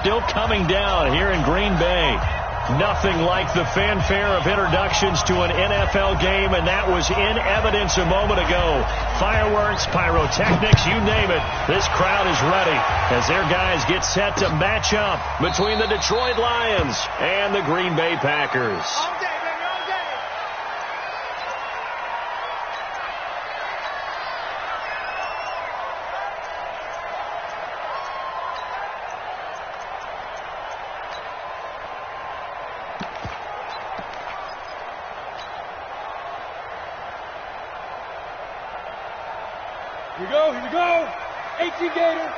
still coming down here in Green Bay. Nothing like the fanfare of introductions to an NFL game, and that was in evidence a moment ago. Fireworks, pyrotechnics, you name it. This crowd is ready as their guys get set to match up between the Detroit Lions and the Green Bay Packers. Here we go. 18 Gator.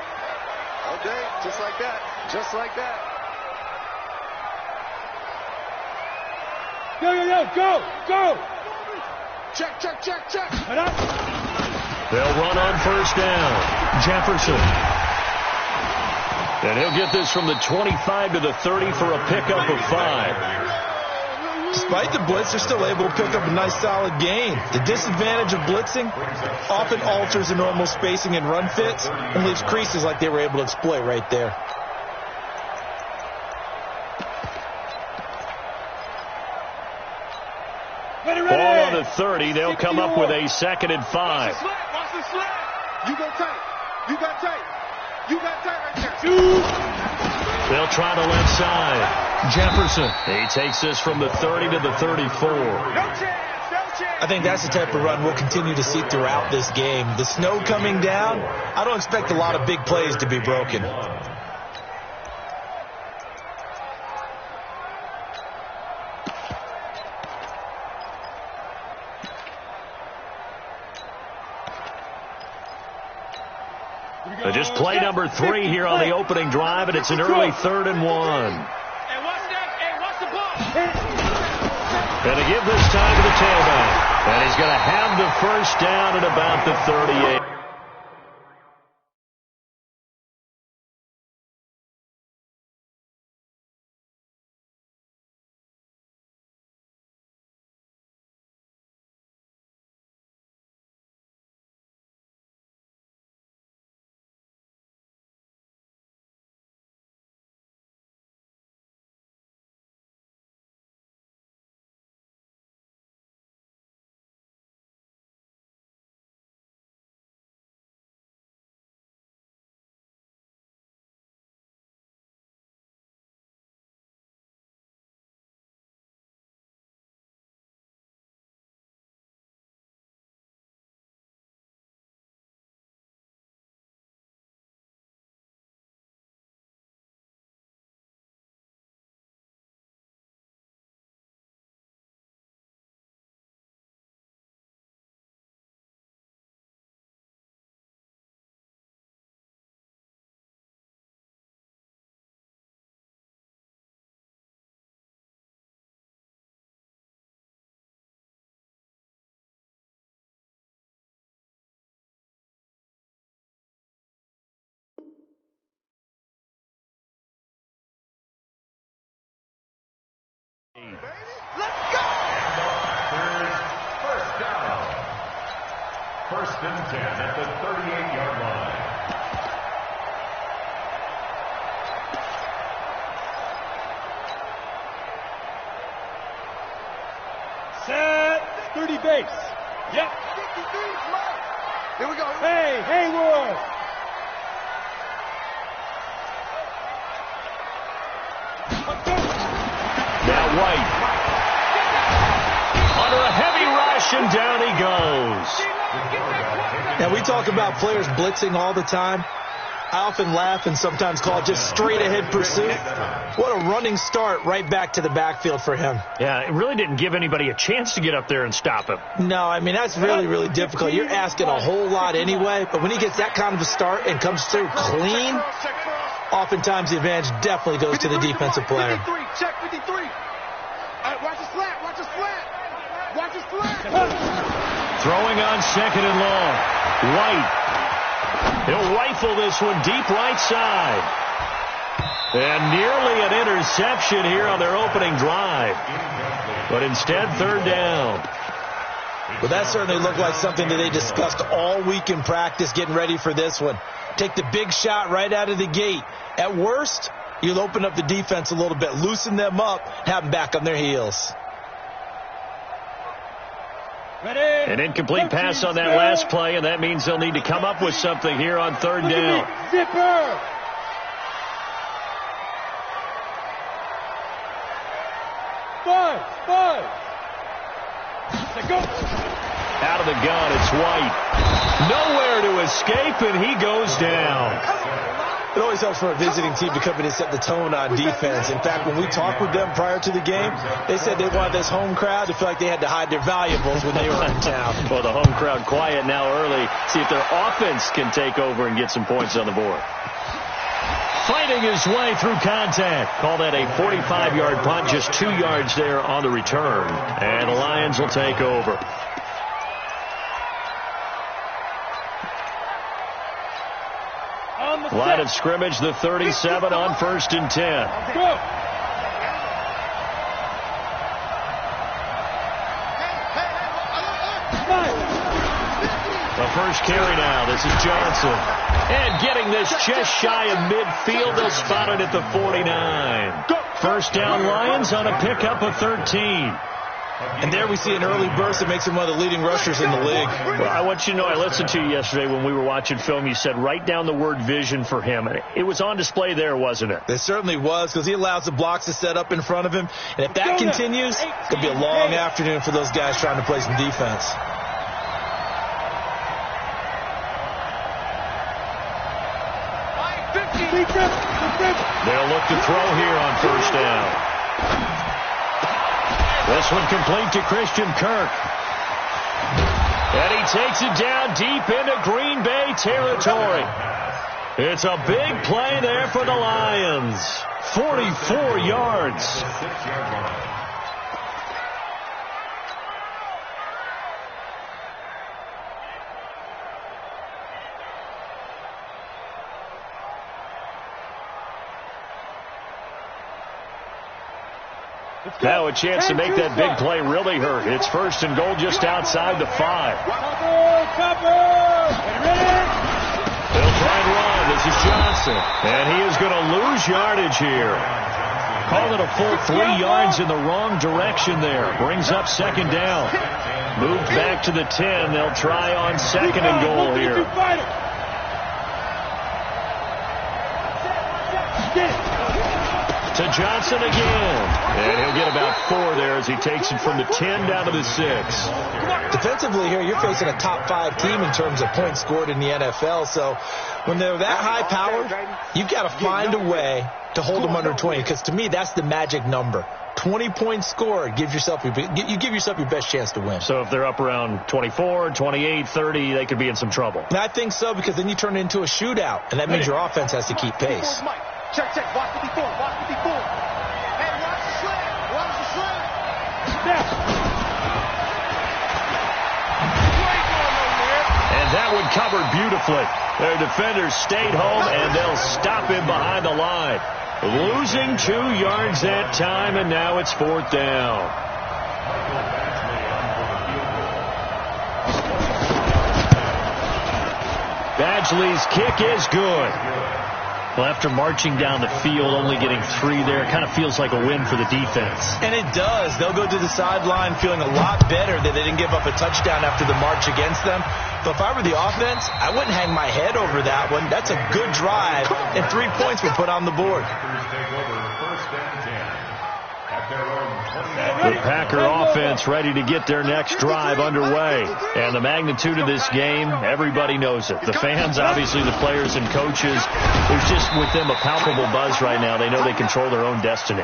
All day, just like that. Just like that. Go. Check. They'll run on first down. Jefferson. And he'll get this from the 25 to the 30 for a pickup of 5. Despite the blitz, they're still able to pick up a nice, solid gain. The disadvantage of blitzing often alters the normal spacing and run fits and leaves creases like they were able to exploit right there. Ball on the 30. They'll come up with a 2nd and 5. Watch the slap. You got tight right there. They'll try the left side. Jefferson. He takes this from the 30 to the 34. I think that's the type of run we'll continue to see throughout this game. The snow coming down, I don't expect a lot of big plays to be broken. Just play number 3 here on the opening drive, and it's an early 3rd and 1. Hey, watch the ball. And to give this time to the tailback. And he's going to have the first down at about the 38. Let's go! First down. 1st and 10 at the 38-yard line. Set. 30 base. Yep. 53. Here we go. Hey, Haywood. Now White. Under a heavy rush, and down he goes. Now, we talk about players blitzing all the time. I often laugh and sometimes call it just straight-ahead pursuit. What a running start right back to the backfield for him. Yeah, it really didn't give anybody a chance to get up there and stop him. No, I mean, that's really, really difficult. You're asking a whole lot anyway, but when he gets that kind of a start and comes through clean, oftentimes the advantage definitely goes to the defensive player. 53, check 53. Watch the slant. Throwing on 2nd and long. White. He'll rifle this one deep right side. And nearly an interception here on their opening drive. But instead, 3rd down. Well, that certainly looked like something that they discussed all week in practice getting ready for this one. Take the big shot right out of the gate. At worst, You'll open up the defense a little bit, loosen them up, have them back on their heels. Ready. An incomplete pass on that last play, and that means they'll need to come up with something here on third down. Zipper. Five. Go. Out of the gun, it's White. Nowhere to escape, and he goes down. It always helps for a visiting team to come in and set the tone on defense. In fact, when we talked with them prior to the game, they said they wanted this home crowd to feel like they had to hide their valuables when they were in town. Well, the home crowd quiet now early. See if their offense can take over and get some points on the board. Fighting his way through contact. Call that a 45-yard punt, just 2 yards there on the return. And the Lions will take over. Line of scrimmage, the 37 on 1st and 10. Go. The first carry now. This is Johnson. And getting this just shy of midfield. They'll spot it at the 49. First down, Lions on a pickup of 13. And there we see an early burst that makes him one of the leading rushers in the league. Well, I want you to know, I listened to you yesterday when we were watching film. You said write down the word vision for him. It was on display there, wasn't it? It certainly was, because he allows the blocks to set up in front of him. And if that continues, it'll be a long afternoon for those guys trying to play some defense. They'll look to throw here on first down. This one complete to Christian Kirk. And he takes it down deep into Green Bay territory. It's a big play there for the Lions. 44 yards. Now a chance to make that big play really hurt. It's 1st and goal just outside the 5. They'll try and run. This is Johnson. And he is going to lose yardage here. Call it a full 3 yards in the wrong direction there. Brings up 2nd down. Moved back to the 10. They'll try on 2nd and goal here. To Johnson again. And he'll get about 4 there as he takes it from the 10 down to the 6. Defensively here, you're facing a top 5 team in terms of points scored in the NFL. So when they're that high powered, you've got to find a way to hold them under 20. Because to me, that's the magic number. 20 points scored, you give yourself your best chance to win. So if they're up around 24, 28, 30, they could be in some trouble. And I think so, because then you turn it into a shootout, and that means your offense has to keep pace. Check. Watch 54. Hey, watch the slant. And that one covered beautifully. Their defenders stayed home, and they'll stop him behind the line. Losing 2 yards that time, and now it's 4th down. Badgley's kick is good. Well, after marching down the field, only getting 3 there, it kind of feels like a win for the defense. And it does. They'll go to the sideline feeling a lot better that they didn't give up a touchdown after the march against them. But if I were the offense, I wouldn't hang my head over that one. That's a good drive, and 3 points were put on the board. The Packer offense ready to get their next drive underway. And the magnitude of this game, everybody knows it. The fans, obviously the players and coaches, there's just with them a palpable buzz right now. They know they control their own destiny.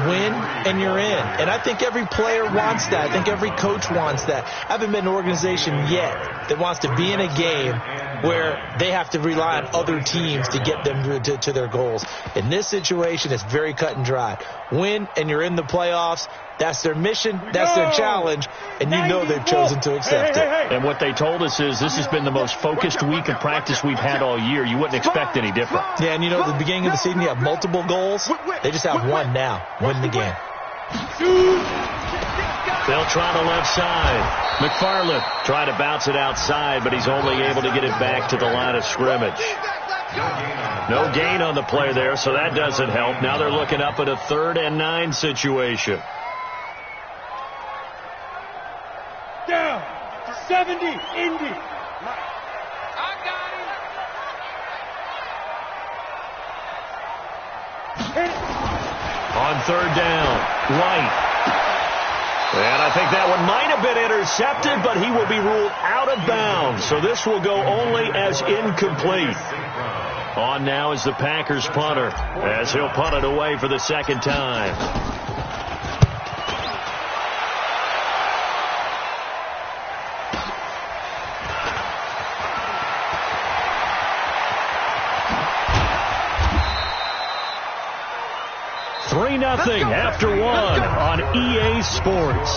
Win and you're in. And I think every player wants that. I think every coach wants that. I haven't been an organization yet that wants to be in a game where they have to rely on other teams to get them to their goals. In this situation, it's very cut and dry. Win and you're in the playoffs. That's their mission. That's their challenge. And you know they've chosen to accept it. And what they told us is this has been the most focused week of practice we've had all year. You wouldn't expect any different. Yeah, and you know, at the beginning of the season, you have multiple goals. They just have one now. Win the game. They'll try the left side. McFarland tried to bounce it outside, but he's only able to get it back to the line of scrimmage. No gain on the play there, so that doesn't help. Now they're looking up at a 3rd and 9 situation. Down. 70, Indy. On 3rd down, White. And I think that one might have been intercepted, but he will be ruled out of bounds. So this will go only as incomplete. On now is the Packers punter, as he'll punt it away for the 2nd time. Nothing after 1 on EA Sports.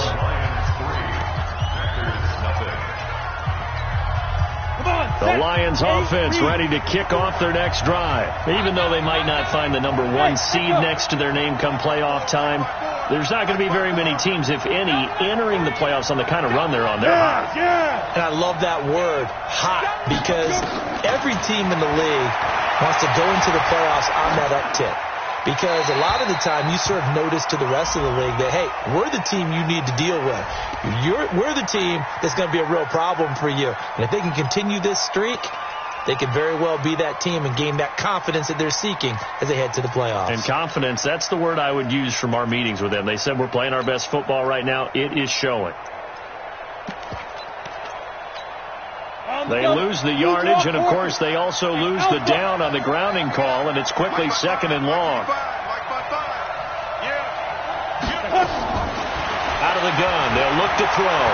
The Lions offense ready to kick off their next drive. Even though they might not find the number 1 seed next to their name come playoff time, there's not going to be very many teams, if any, entering the playoffs on the kind of run they're on. They're hot. And I love that word, hot, because every team in the league wants to go into the playoffs on that uptick. Because a lot of the time you serve notice to the rest of the league that, hey, we're the team you need to deal with. We're the team that's going to be a real problem for you. And if they can continue this streak, they could very well be that team and gain that confidence that they're seeking as they head to the playoffs. And confidence, that's the word I would use from our meetings with them. They said we're playing our best football right now. It is showing. They lose the yardage, and, of course, they also lose the down on the grounding call, and it's quickly 2nd and long. Out of the gun, they'll look to throw.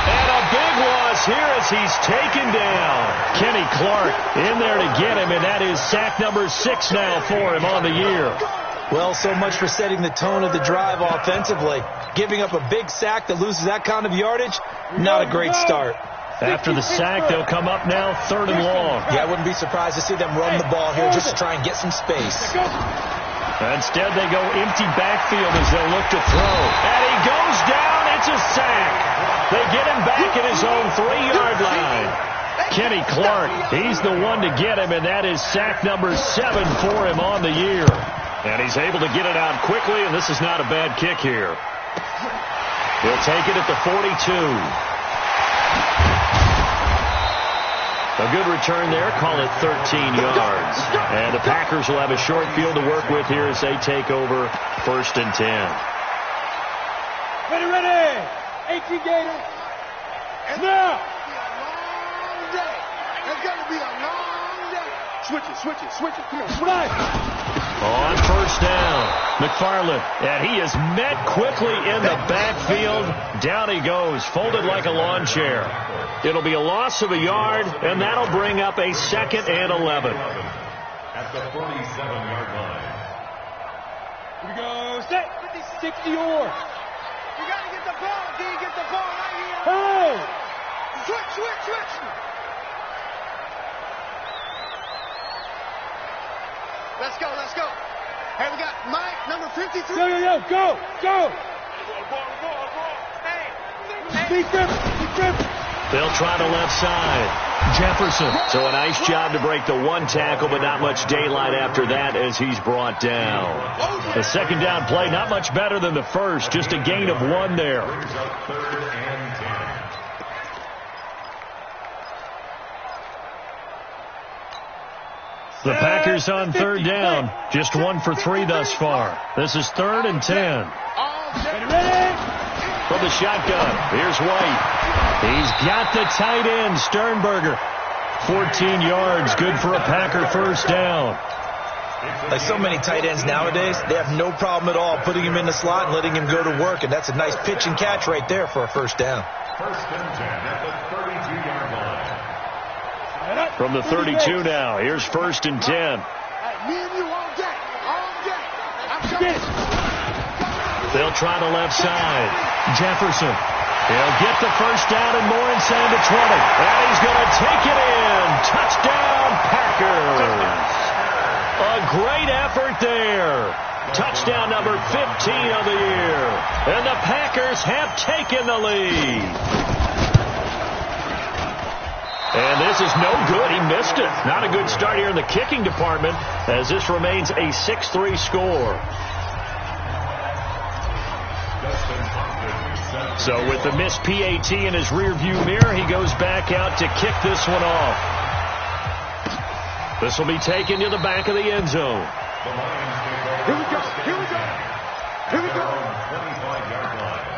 And a big loss here as he's taken down. Kenny Clark in there to get him, and that is sack number 6 now for him on the year. Well, so much for setting the tone of the drive offensively. Giving up a big sack that loses that kind of yardage, not a great start. After the sack, they'll come up now 3rd and long. Yeah, I wouldn't be surprised to see them run the ball here just to try and get some space. Instead, they go empty backfield as they'll look to throw. And he goes down. It's a sack. They get him back at his own 3-yard line. Kenny Clark, he's the one to get him, and that is sack number 7 for him on the year. And he's able to get it out quickly, and this is not a bad kick here. He'll take it at the 42. A good return there. Call it 13 yards. And the Packers will have a short field to work with here as they take over 1st and 10. Ready. 18 Gators. And now. It's going to be a long day. Switch it. Come on, Right. On 1st down, McFarland, and he is met quickly in the backfield. Down he goes, folded like a lawn chair. It'll be a loss of a yard, and that'll bring up a 2nd and 11. At the 47-yard line. Here we go. Set. 60 or. You got to get the ball. Can you get the ball right here? Hey. Switch. Let's go. Hey, we got Mike, number 53. Go. Be grip. They'll try the left side. Jefferson. So a nice job to break the 1 tackle, but not much daylight after that as he's brought down. The 2nd down play, not much better than the first. Just a gain of 1 there. 3rd and 10. The Packers on 3rd down. Just 1 for 3 thus far. This is 3rd and 10. Ready. From the shotgun, here's White. He's got the tight end, Sternberger. 14 yards, good for a Packer 1st down. Like so many tight ends nowadays, they have no problem at all putting him in the slot and letting him go to work, and that's a nice pitch and catch right there for a 1st down. 1st and 10 at the 32-yard line. From the 32 now, here's 1st and 10. Me and you all day. I'm coming. They'll try the left side. Jefferson. He'll get the 1st down and more inside the 20. And he's going to take it in. Touchdown, Packers. A great effort there. Touchdown number 15 of the year. And the Packers have taken the lead. And this is no good. He missed it. Not a good start here in the kicking department as this remains a 6-3 score. So with the missed PAT in his rearview mirror, he goes back out to kick this one off. This will be taken to the back of the end zone. Here we go. Here we go. Here we go. 25-yard line.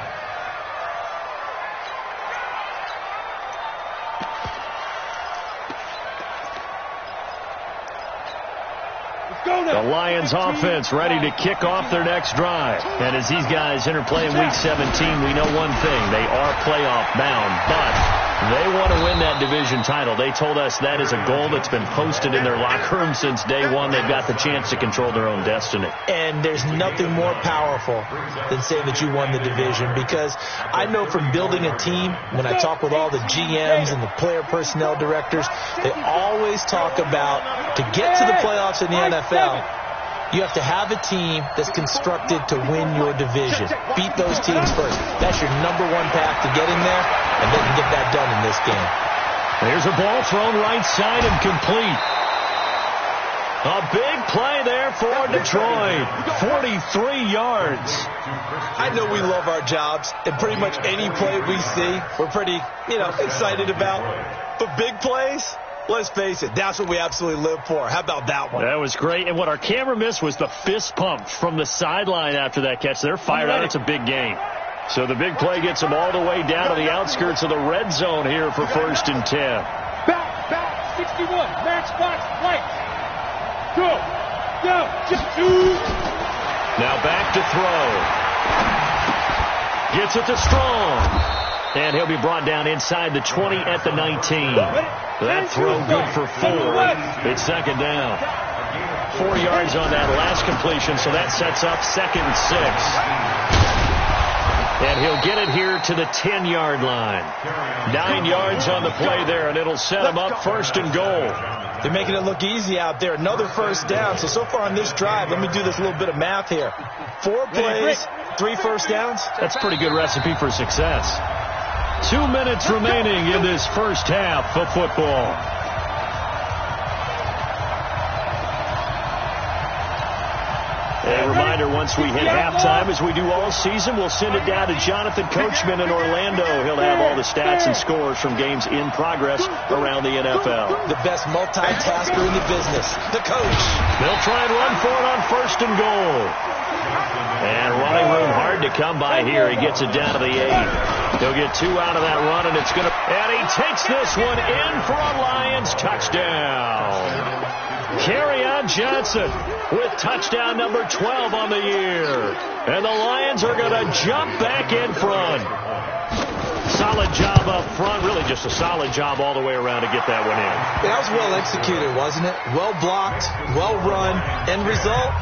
The Lions offense ready to kick off their next drive. And as these guys interplay in Week 17, we know one thing. They are playoff bound, but they want to win that division title. They told us that is a goal that's been posted in their locker room since day one. They've got the chance to control their own destiny. And there's nothing more powerful than saying that you won the division, because I know from building a team, when I talk with all the GMs and the player personnel directors, they always talk about to get to the playoffs in the NFL, you have to have a team that's constructed to win your division. Beat those teams first. That's your number one path to getting there, and they can get that done in this game. There's a ball thrown right side and complete. A big play there for Detroit. 43 yards. I know we love our jobs, and pretty much any play we see, we're pretty, excited about. But big plays, let's face it, that's what we absolutely live for. How about that one? That was great. And what our camera missed was the fist pump from the sideline after that catch. They're fired out. It's a big game. So the big play gets them all the way down to the outskirts of the red zone here for 1st and 10. Back, 61, matchbox, right. Go, just two. Now back to throw. Gets it to Strong. And he'll be brought down inside the 20 at the 19. That throw good for 4. It's 2nd down. 4 yards on that last completion, so that sets up 2nd and 6. And he'll get it here to the 10-yard line. 9 yards on the play there, and it'll set him up 1st and goal. They're making it look easy out there. Another 1st down. So far on this drive, let me do this little bit of math here. 4 plays, 3 first downs. That's a pretty good recipe for success. 2 minutes remaining in this first half of football. A reminder, once we hit halftime, as we do all season, we'll send it down to Jonathan Coachman in Orlando. He'll have all the stats and scores from games in progress around the NFL. The best multitasker in the business, the coach. They'll try and run for it on 1st and goal. And running room hard to come by here. He gets it down to the 8. He'll get 2 out of that run, and and he takes this one in for a Lions touchdown. Kerryon Johnson with touchdown number 12 on the year. And the Lions are going to jump back in front. Solid job up front. Really just a solid job all the way around to get that one in. That was well executed, wasn't it? Well blocked, well run. End result,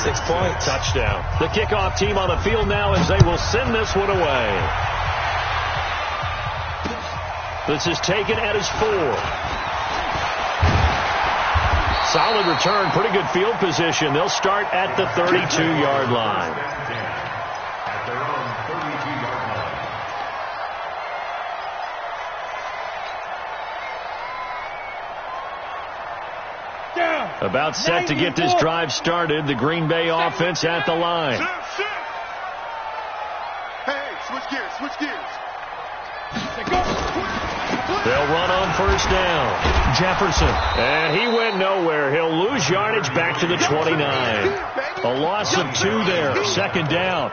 6 points. Touchdown. The kickoff team on the field now as they will send this one away. This is taken at his 4. Solid return, pretty good field position. They'll start at the 32-yard line. At their own 32-yard line. Down. About set to get this drive started. The Green Bay offense at the line. Hey, switch gears. They'll run on 1st down. Jefferson. And he went nowhere. He'll lose yardage back to the 29. A loss of 2 there. 2nd down.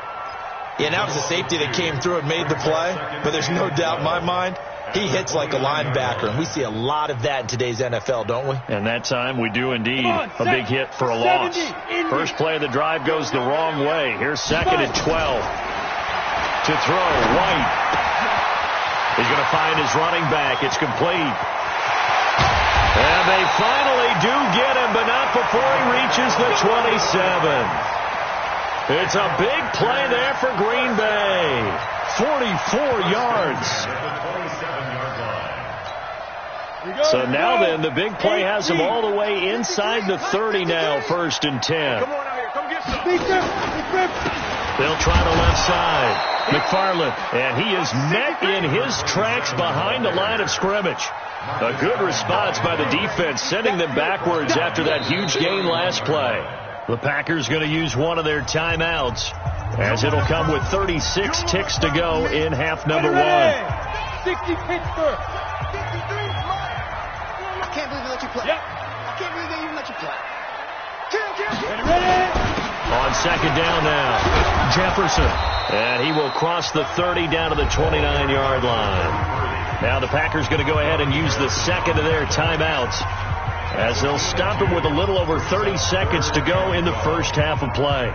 Yeah, that was a safety that came through and made the play. But there's no doubt in my mind, he hits like a linebacker. And we see a lot of that in today's NFL, don't we? And that time we do indeed. A big hit for a loss. First play of the drive goes the wrong way. Here's 2nd and 12. To throw, White. He's going to find his running back. It's complete. And they finally do get him, but not before he reaches the 27. It's a big play there for Green Bay. 44 yards. So now then, the big play has him all the way inside the 30 now, 1st and 10. Come on out here. Come get some. They'll try the left side. McFarland, and he is met in his tracks behind the line of scrimmage. A good response by the defense, sending them backwards after that huge gain last play. The Packers going to use one of their timeouts, as it'll come with 36 ticks to go in half number 1. 60 Pittsburgh. I can't believe they let you play. Yep. I can't believe they even let you play. Ready. On second down now, Jefferson. And he will cross the 30 down to the 29-yard line. Now the Packers going to go ahead and use the second of their timeouts, as they'll stop him with a little over 30 seconds to go in the first half of play.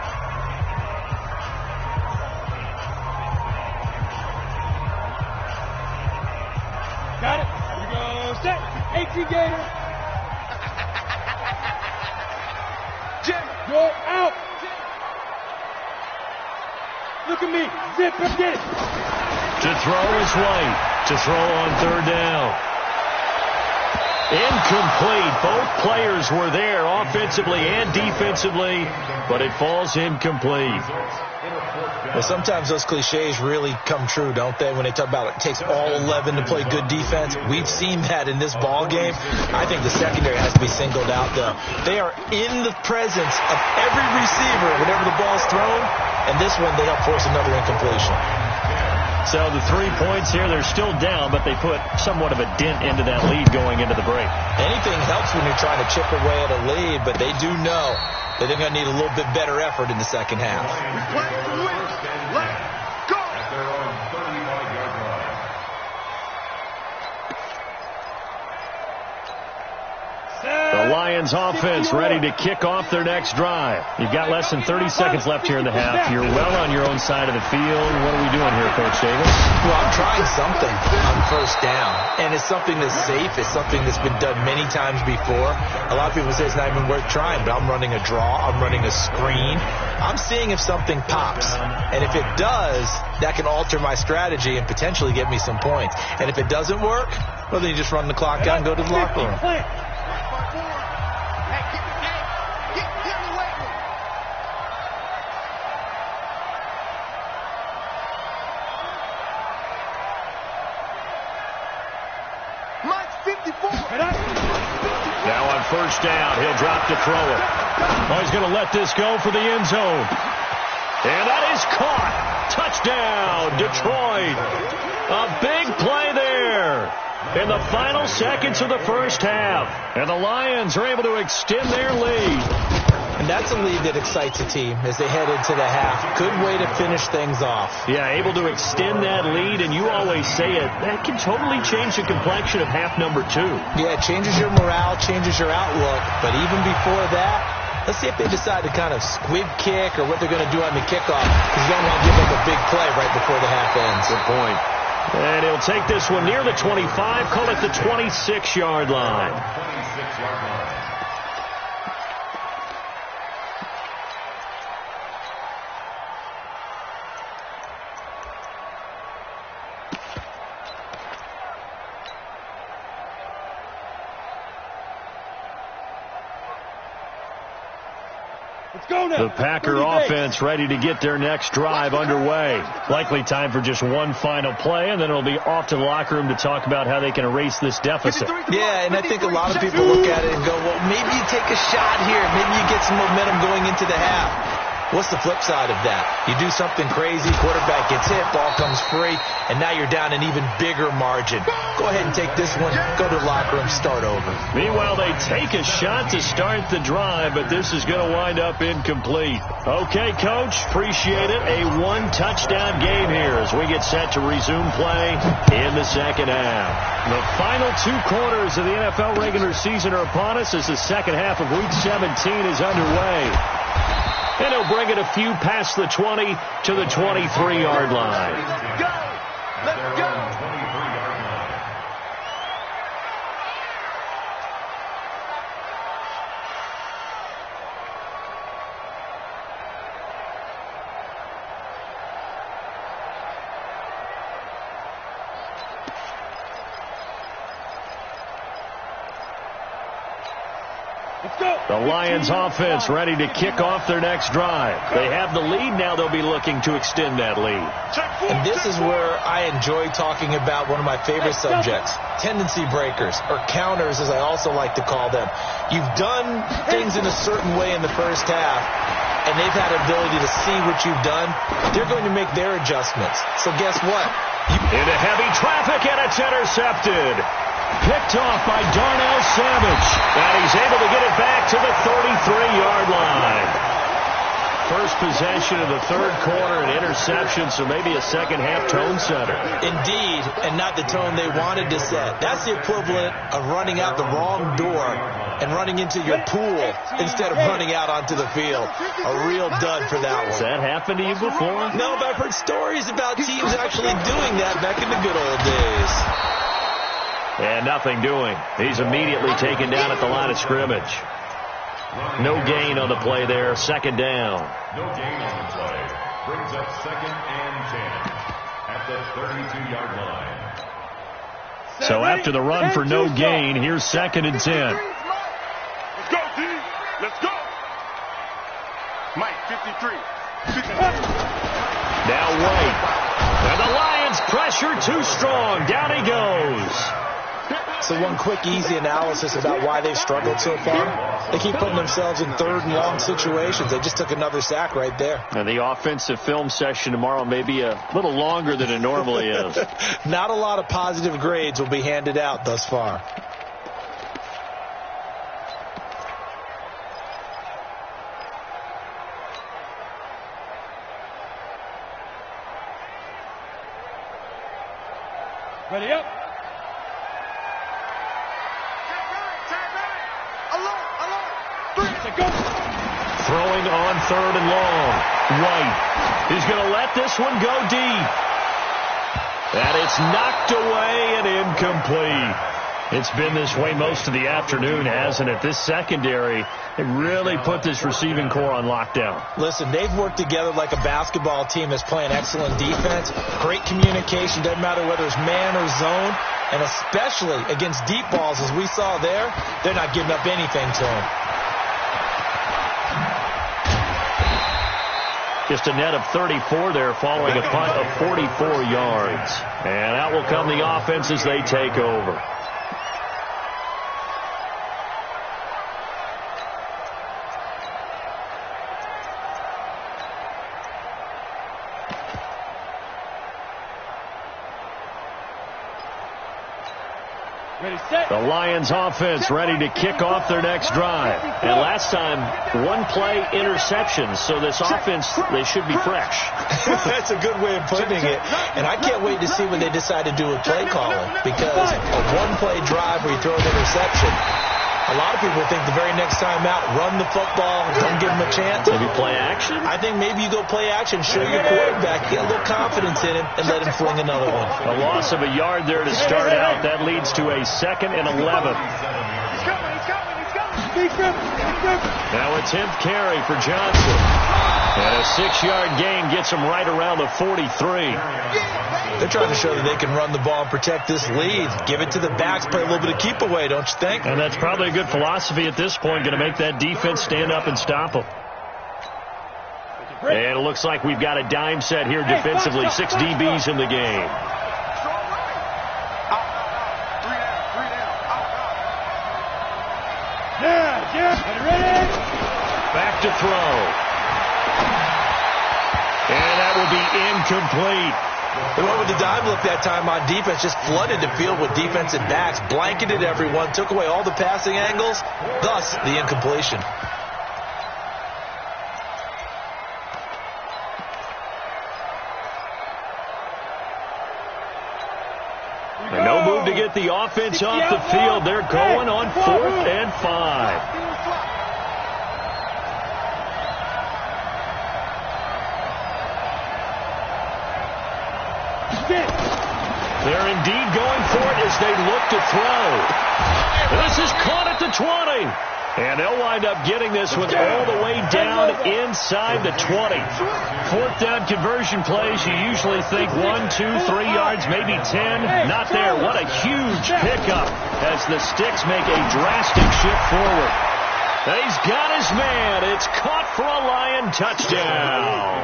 Got it. Here we go. Set. 18 Gator. Jim. Go out. Look at me. Zip and get it. To throw is White. To throw on third down. Incomplete. Both players were there offensively and defensively, but it falls incomplete. Well, sometimes those cliches really come true, don't they? When they talk about it takes all 11 to play good defense. We've seen that in this ball game. I think the secondary has to be singled out, though. They are in the presence of every receiver whenever the ball's thrown, and this one they help force another incompletion. So the 3 points here, they're still down, but they put somewhat of a dent into that lead going into the break. Anything helps when you're trying to chip away at a lead, but they do know that they're going to need a little bit better effort in the second half. We play to win. Let's go. At their own 35-yard line. The Lions offense ready to kick off their next drive. You've got less than 30 seconds left here in the half. You're well on your own side of the field. What are we doing here, Coach Davis? Well, I'm trying something on first down, and it's something that's safe. It's something that's been done many times before. A lot of people say it's not even worth trying, but I'm running a draw. I'm running a screen. I'm seeing if something pops, and if it does, that can alter my strategy and potentially get me some points. And if it doesn't work, well, then you just run the clock out and go to the locker room. Now on first down, he'll drop to throw it. Oh, he's going to let this go for the end zone. And that is caught. Touchdown, Detroit. A big play there in the final seconds of the first half. And the Lions are able to extend their lead. And that's a lead that excites a team as they head into the half. Good way to finish things off. Yeah, able to extend that lead, and you always say it, that can totally change the complexion of half number 2. Yeah, it changes your morale, changes your outlook. But even before that, let's see if they decide to kind of squib kick or what they're going to do on the kickoff, because you don't want to give up a big play right before the half ends. Good point. And he'll take this one near the 25, call it the 26-yard line. 26-yard line. The Packer offense ready to get their next drive underway. Likely time for just one final play, and then it'll be off to the locker room to talk about how they can erase this deficit. Yeah, and I think a lot of people look at it and go, well, maybe you take a shot here. Maybe you get some momentum going into the half. What's the flip side of that? You do something crazy, quarterback gets hit, ball comes free, and now you're down an even bigger margin. Go ahead and take this one, go to the locker room, start over. Meanwhile, they take a shot to start the drive, but this is going to wind up incomplete. Okay, Coach, appreciate it. A one-touchdown game here as we get set to resume play in the second half. The final 2 quarters of the NFL regular season are upon us as the second half of Week 17 is underway. And he'll bring it a few past the 20 to the 23-yard line. Go! Let's go! The Lions offense ready to kick off their next drive. They have the lead. Now they'll be looking to extend that lead. And this is where I enjoy talking about one of my favorite subjects, tendency breakers, or counters as I also like to call them. You've done things in a certain way in the first half, and they've had an ability to see what you've done. They're going to make their adjustments. So guess what? Into heavy traffic, and it's intercepted. Picked off by Darnell Savage. And he's able to get it back to the 33-yard line. First possession of the third quarter, an interception, so maybe a second-half tone setter. Indeed, and not the tone they wanted to set. That's the equivalent of running out the wrong door and running into your pool instead of running out onto the field. A real dud for that one. Has that happened to you before? No, but I've heard stories about teams actually doing that back in the good old days. And nothing doing. He's immediately taken down at the line of scrimmage. No gain on the play there. Second down. No gain on the play. Brings up 2nd and 10 at the 32-yard line. So after the run for no gain, here's 2nd and 10. Let's go, D. Let's go. Mike, 53. Now White. And the Lions pressure too strong. Down he goes. So one quick, easy analysis about why they've struggled so far. They keep putting themselves in third and long situations. They just took another sack right there. And the offensive film session tomorrow may be a little longer than it normally is. Not a lot of positive grades will be handed out thus far. Ready up. Throwing on 3rd and long. White. He's going to let this one go deep. And it's knocked away and incomplete. It's been this way most of the afternoon, hasn't it? This secondary, it really put this receiving core on lockdown. Listen, they've worked together like a basketball team that's playing excellent defense. Great communication. Doesn't matter whether it's man or zone. And especially against deep balls, as we saw there, they're not giving up anything to them. Just a net of 34 there following a punt of 44 yards. And out will come the offense as they take over. The Lions offense ready to kick off their next drive. And last time, one play interception. So this offense, they should be fresh. That's a good way of putting it. And I can't wait to see when they decide to do a play calling. Because a one-play drive where you throw an interception, a lot of people think the very next time out, run the football, don't give them a chance. Maybe play action? I think maybe you go play action, show your quarterback, get a little confidence in him, and let him fling another one. A loss of a yard there to start out. That leads to a 2nd and 11. Now a 10th carry for Johnson. And a 6-yard gain gets him right around the 43. They're trying to show that they can run the ball and protect this lead. Give it to the backs, play a little bit of keep away, don't you think? And that's probably a good philosophy at this point, going to make that defense stand up and stop them. And it looks like we've got a dime set here defensively. 6 DBs in the game. Back to throw. And that will be incomplete. The one with the dime look that time on defense just flooded the field with defensive backs, blanketed everyone, took away all the passing angles, thus the incompletion. And no move to get the offense off the field. They're going on 4th and 5. They're indeed going for it as they look to throw. This is caught at the 20. And they'll wind up getting this one all the way down inside the 20. 4th down conversion plays, you usually think 1, 2, 3 yards, maybe 10. Not there. What a huge pickup as the Sticks make a drastic shift forward. He's got his man. It's caught for a Lion touchdown.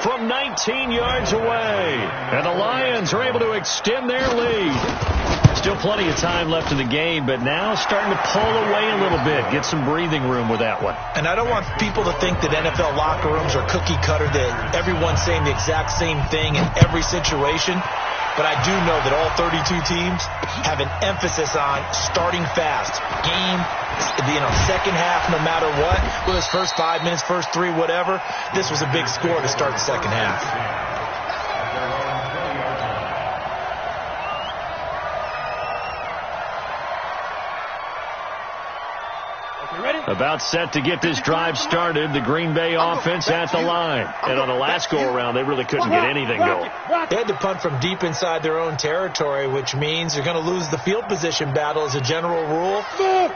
From 19 yards away. And the Lions are able to extend their lead. Still plenty of time left in the game, but now starting to pull away a little bit. Get some breathing room with that one. And I don't want people to think that NFL locker rooms are cookie cutter, that everyone's saying the exact same thing in every situation. But I do know that all 32 teams have an emphasis on starting fast. Second half, no matter what, whether it's first 5 minutes, first 3, whatever. This was a big score to start the second half. About set to get this drive started. The Green Bay offense at the line. And on the last go-around, they really couldn't get anything going. They had to punt from deep inside their own territory, which means they're going to lose the field position battle as a general rule.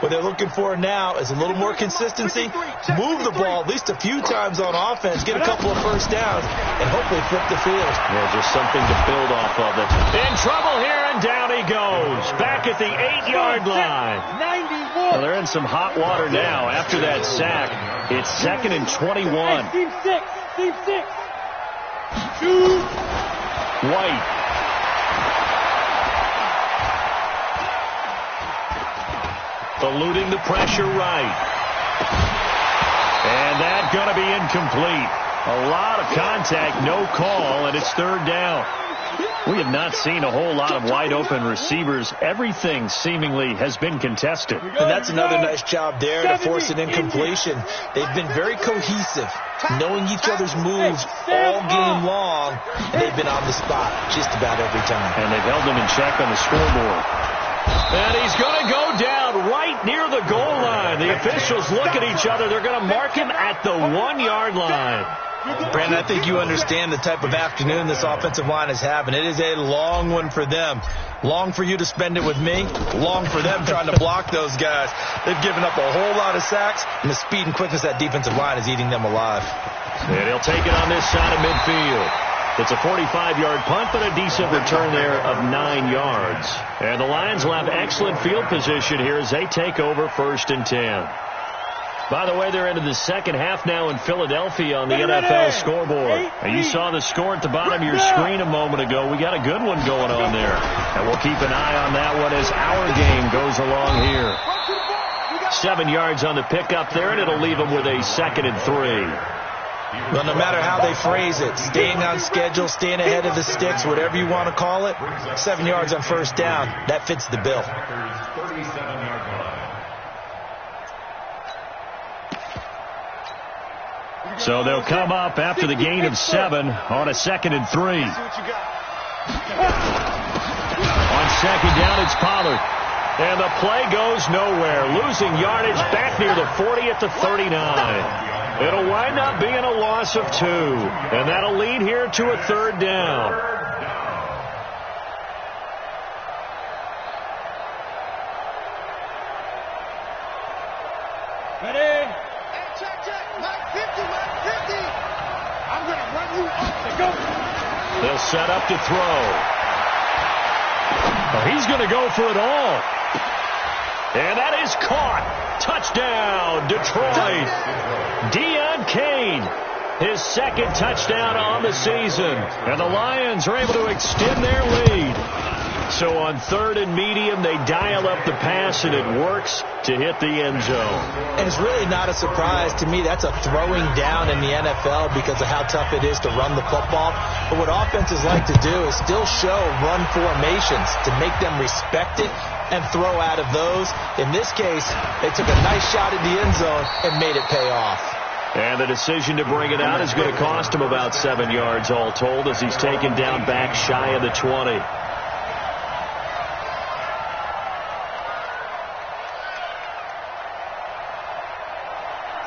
What they're looking for now is a little more consistency. Move the ball at least a few times on offense, get a couple of first downs, and hopefully flip the field. Yeah, just something to build off of it. In trouble here, and down he goes. Back at the 8-yard line. 91. Well, they're in some hot water now. After that sack, it's 2nd and 21. Team 6. White. Eluding the pressure right. And that's going to be incomplete. A lot of contact, no call, and it's 3rd down. We have not seen a whole lot of wide-open receivers. Everything seemingly has been contested. And that's another nice job there to force an incompletion. They've been very cohesive, knowing each other's moves all game long, and they've been on the spot just about every time. And they've held them in check on the scoreboard. And he's going to go down right near the goal line. The officials look at each other. They're going to mark him at the 1-yard line. Brandon, I think you understand the type of afternoon this offensive line is having. It is a long one for them. Long for you to spend it with me. Long for them trying to block those guys. They've given up a whole lot of sacks, and the speed and quickness of that defensive line is eating them alive. And he'll take it on this side of midfield. It's a 45-yard punt, but a decent return there of 9 yards. And the Lions will have excellent field position here as they take over 1st and 10. By the way, they're into the second half now in Philadelphia on the NFL scoreboard. And you saw the score at the bottom of your screen a moment ago. We got a good one going on there. And we'll keep an eye on that one as our game goes along here. 7 yards on the pickup there, and it'll leave them with a 2nd and 3. Well, no matter how they phrase it, staying on schedule, staying ahead of the sticks, whatever you want to call it, 7 yards on first down, that fits the bill. So they'll come up after the gain of 7 on a 2nd and 3. On 2nd down, it's Pollard. And the play goes nowhere. Losing yardage back near the 40 at the 39. It'll wind up being a loss of 2. And that'll lead here to a 3rd down. Ready? Check. Mike 50. I'm going to run you off. Go. They'll set up to throw. Oh, he's going to go for it all. And that is caught. Touchdown, Detroit. Deion Kane, his 2nd touchdown on the season. And the Lions are able to extend their lead. So on 3rd and medium, they dial up the pass, and it works to hit the end zone. And it's really not a surprise to me. That's a throwing down in the NFL because of how tough it is to run the football. But what offenses like to do is still show run formations to make them respect it and throw out of those. In this case, they took a nice shot at the end zone and made it pay off. And the decision to bring it out is going to cost him about 7 yards all told as he's taken down back shy of the 20.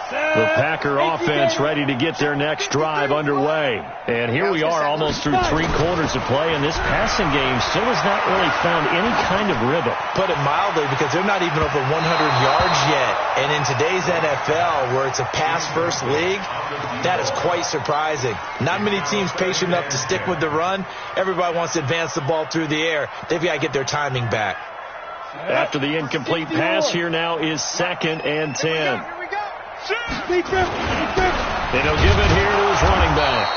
The Packer offense ready to get their next drive underway. And here we are almost through 3 quarters of play, and this passing game still has not really found any kind of rhythm. Put it mildly, because they're not even over 100 yards yet. And in today's NFL, where it's a pass-first league, that is quite surprising. Not many teams patient enough to stick with the run. Everybody wants to advance the ball through the air. They've got to get their timing back. After the incomplete pass, here now is 2nd and 10. Here we go. And he'll give it here to his running back.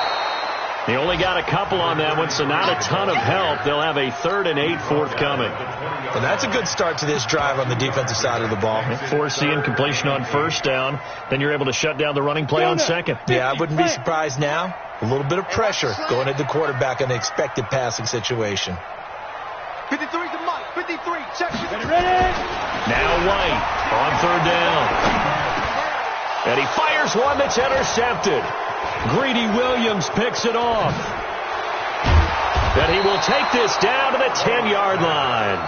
He only got a couple on that one, so not a ton of help. They'll have a 3rd and 8 forthcoming. Well, that's a good start to this drive on the defensive side of the ball. Force the incompletion on 1st down. Then you're able to shut down the running play on 2nd. Yeah, I wouldn't be surprised now. A little bit of pressure going at the quarterback in an expected passing situation. 53's the mic. 53. Check. Ready? Now White on 3rd down. And he fires one that's intercepted. Greedy Williams picks it off. And he will take this down to the 10-yard line.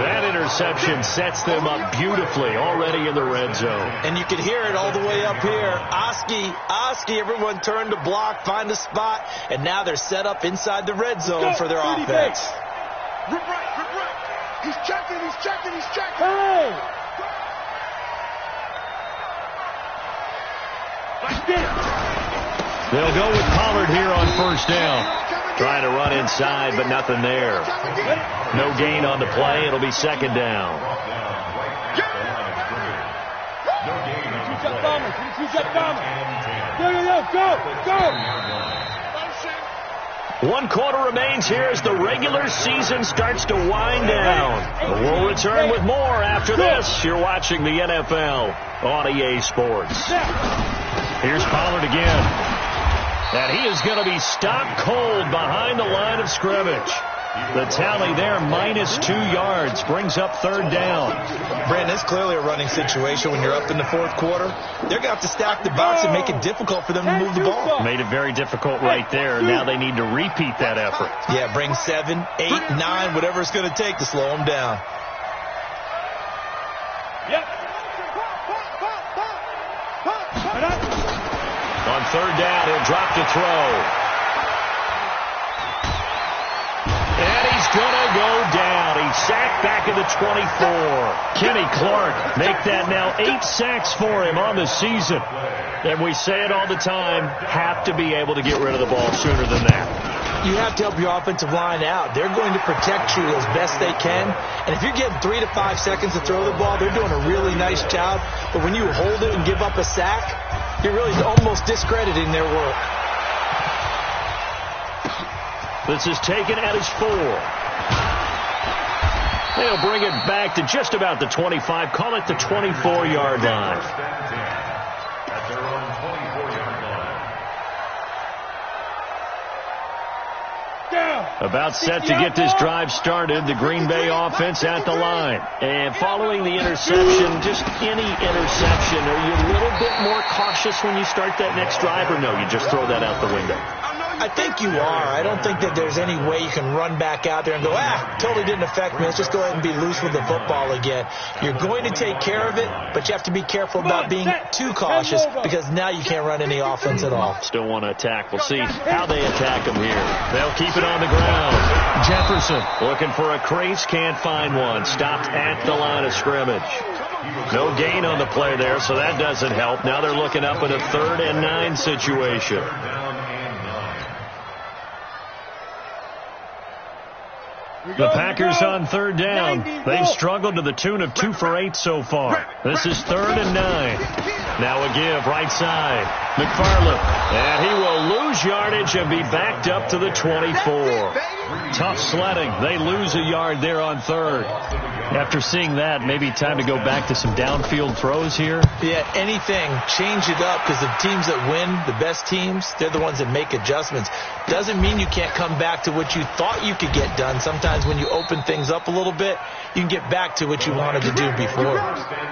That interception sets them up beautifully already in the red zone. And you can hear it all the way up here. Oski, everyone turned to block, find a spot, and now they're set up inside the red zone for their offense. Rip right. He's checking. Hey! They'll go with Pollard here on 1st down. Trying to run inside, but nothing there. No gain on the play. It'll be 2nd down. Go! 1 quarter remains here as the regular season starts to wind down. We'll return with more after this. You're watching the NFL on EA Sports. Here's Pollard again. And he is going to be stopped cold behind the line of scrimmage. The tally there, -2 yards, brings up 3rd down. Brandon, it's clearly a running situation when you're up in the 4th quarter. They're going to have to stack the box and make it difficult for them to move the ball. Made it very difficult right there. Now they need to repeat that effort. Yeah, bring 7, 8, 9, whatever it's going to take to slow them down. Yep. On 3rd down, he'll drop to throw. And he's going to go down. He's sacked back at the 24. Kenny Clark make that now 8 sacks for him on the season. And we say it all the time, have to be able to get rid of the ball sooner than that. You have to help your offensive line out. They're going to protect you as best they can. And if you're getting 3 to 5 seconds to throw the ball, they're doing a really nice job. But when you hold it and give up a sack, you're really almost discrediting their work. This is taken at his 4. They'll bring it back to just about the 25. Call it the 24-yard line. At their own 24-yard line. About set to get this drive started. The Green Bay offense at the line. And following the interception, just any interception, are you a little bit more cautious when you start that next drive, or no, you just throw that out the window? I think you are. I don't think that there's any way you can run back out there and go, totally didn't affect me. Let's just go ahead and be loose with the football again. You're going to take care of it, but you have to be careful about being too cautious because now you can't run any offense at all. Still want to attack. We'll see how they attack them here. They'll keep it on the ground. Jefferson looking for a crease, can't find one. Stopped at the line of scrimmage. No gain on the play there, so that doesn't help. Now they're looking up at a 3rd and 9 situation. The Packers on 3rd down. They've struggled to the tune of 2 for 8 so far. This is 3rd and 9. Now a give right side. McFarland. And he will lose yardage and be backed up to the 24. Tough sledding. They lose a yard there on 3rd. After seeing that, maybe time to go back to some downfield throws here. Yeah, anything. Change it up because the teams that win, the best teams, they're the ones that make adjustments. Doesn't mean you can't come back to what you thought you could get done. Sometimes when you open things up a little bit, you can get back to what you wanted to do before.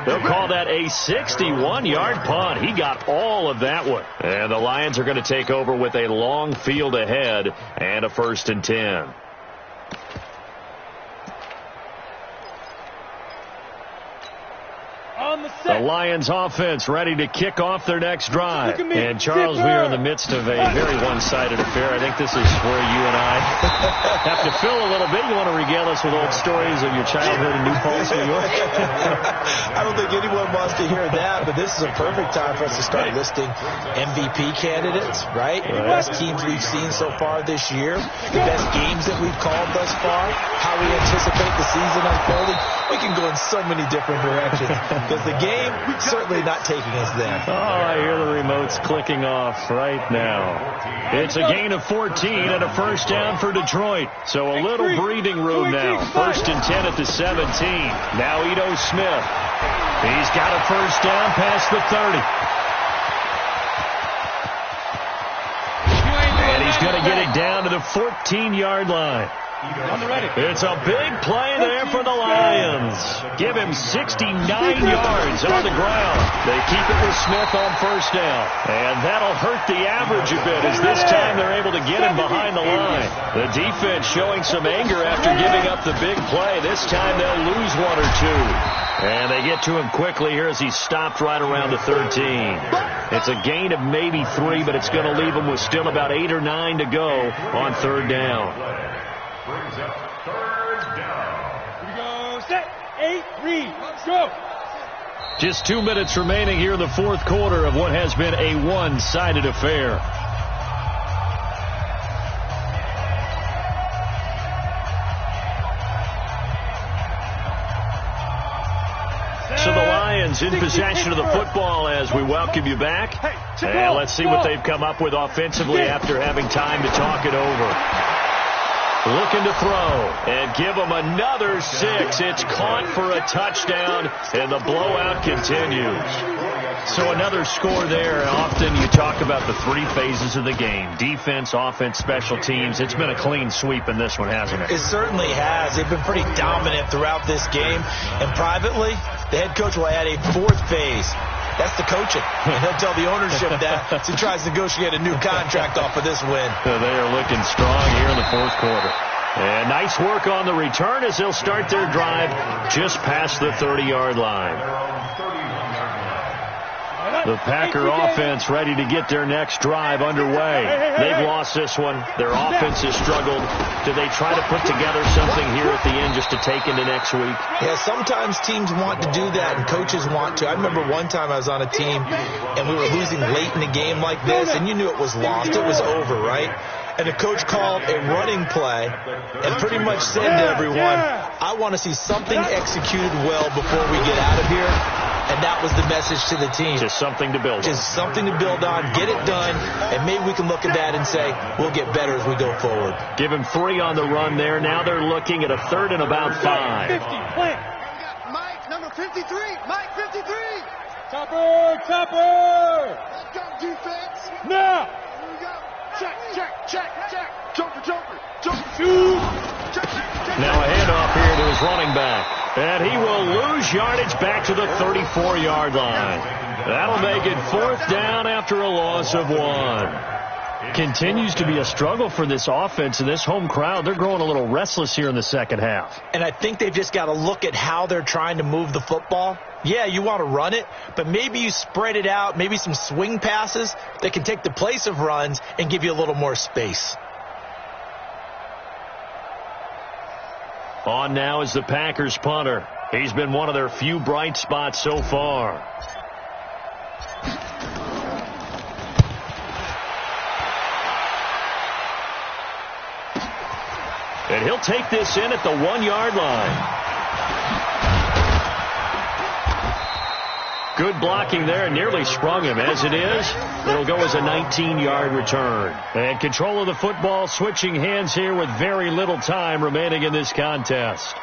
They'll call that a 61-yard punt. He got all of that one. And the Lions are going to take over with a long field ahead and a 1st and 10. On the The set. Lions offense ready to kick off their next drive. Look at me. And Charles, we are in the Zipper. midst of a very one-sided affair. I think this is where you and I have to fill a little bit. You want to regale us with old stories of your childhood in New Paltz, New York? I don't think anyone wants to hear that, but this is a perfect time for us to start listing MVP candidates, right? The best teams we've seen so far this year, the best games that we've called thus far, how we anticipate the season unfolding. We can go in so many different directions because the game certainly not taking us there. Oh, I hear the remotes clicking off right now. It's a gain of 14 and a first down for Detroit. So a little breathing room now. First and 10 at the 17. Now Ito Smith. He's got a first down past the 30. And he's going to get it down to the 14-yard line. It's a big play there for the Lions. Give him 69 yards on the ground. They keep it with Smith on first down. And that'll hurt the average a bit as this time they're able to get him behind the line. The defense showing some anger after giving up the big play. This time they'll lose one or two. And they get to him quickly here as he's stopped right around the 13. It's a gain of maybe 3, but it's going to leave him with still about 8 or 9 to go on third down. Brings up third down. Here we go. Set. 8, read. Go. Just 2 minutes remaining here in the fourth quarter of what has been a one-sided affair. So the Lions in possession of the football as we welcome you back. And let's see what they've come up with offensively after having time to talk it over. Looking to throw and give them another 6. It's caught for a touchdown, and the blowout continues. So another score there. Often you talk about the 3 phases of the game: defense, offense, special teams. It's been a clean sweep in this one, hasn't it? It certainly has. They've been pretty dominant throughout this game. And privately, the head coach will add a 4th phase. That's the coaching. And he'll tell the ownership that as he tries to negotiate a new contract off of this win. They are looking strong here in the fourth quarter. And nice work on the return as they'll start their drive just past the 30-yard line. The Packer offense ready to get their next drive underway. They've lost this one. Their offense has struggled. Do they try to put together something here at the end just to take into next week? Yeah, sometimes teams want to do that and coaches want to. I remember one time I was on a team and we were losing late in a game like this, and you knew it was lost. It was over, right? And the coach called a running play and pretty much said to everyone, I want to see something executed well before we get out of here. And that was the message to the team. Just something to build on. Just something to build on, get it done, and maybe we can look at that and say, we'll get better as we go forward. Give him 3 on the run there. Now they're looking at a 3rd and about 5. 50, plant. Mike, number 53. Mike, 53. Topper, topper. Let's go, defense. Now. Here we go. Check, check, check, check. Joker, joker, joker. Shoot. Check, check, check. Now a handoff here to his running back. And he will lose yardage back to the 34-yard line. That'll make it 4th down after a loss of 1. Continues to be a struggle for this offense and this home crowd. They're growing a little restless here in the second half. And I think they've just got to look at how they're trying to move the football. Yeah, you want to run it, but maybe you spread it out, maybe some swing passes that can take the place of runs and give you a little more space. On now is the Packers punter. He's been one of their few bright spots so far. And he'll take this in at the 1-yard line. Good blocking there, and nearly sprung him. As it is, it'll go as a 19-yard return. And control of the football switching hands here with very little time remaining in this contest.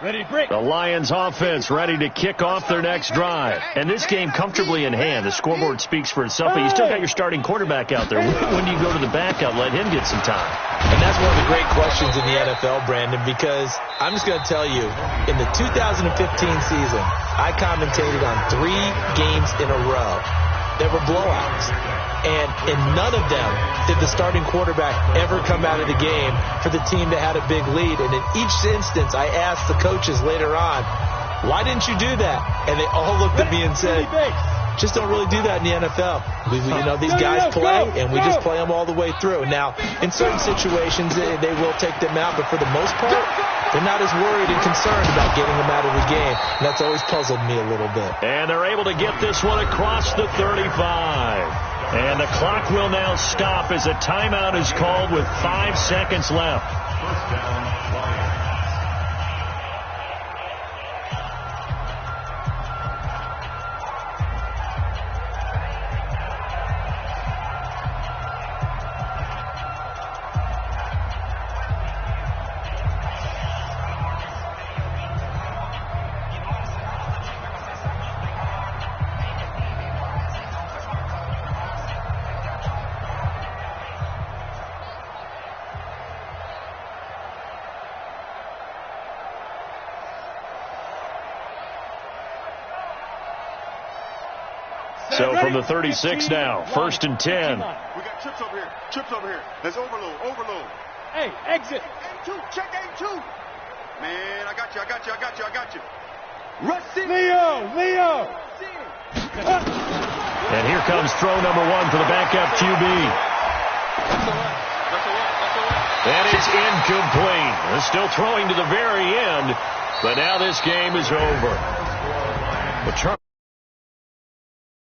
Ready, break. The Lions offense ready to kick off their next drive. And this game comfortably in hand. The scoreboard speaks for itself, but you still got your starting quarterback out there. When do you go to the backup, let him get some time? And that's one of the great questions in the NFL, Brandon, because I'm just going to tell you, in the 2015 season, I commentated on 3 games in a row that were blowouts. And in none of them did the starting quarterback ever come out of the game for the team that had a big lead. And in each instance, I asked the coaches later on, why didn't you do that? And they all looked at me and said, just don't really do that in the NFL. These guys play, and we just play them all the way through. Now, in certain situations, they will take them out, but for the most part, they're not as worried and concerned about getting them out of the game. And that's always puzzled me a little bit. And they're able to get this one across the 35. And the clock will now stop as a timeout is called with 5 seconds left. First down, Lions. So from the 36 now, 1st and 10. We got trips over here. Trips over here. Let's overload. Overload. Hey, exit. A2. Check A2. Man, I got you. Russ it. Leo. And here comes throw number 1 for the backup QB. That is incomplete. They're still throwing to the very end, but now this game is over.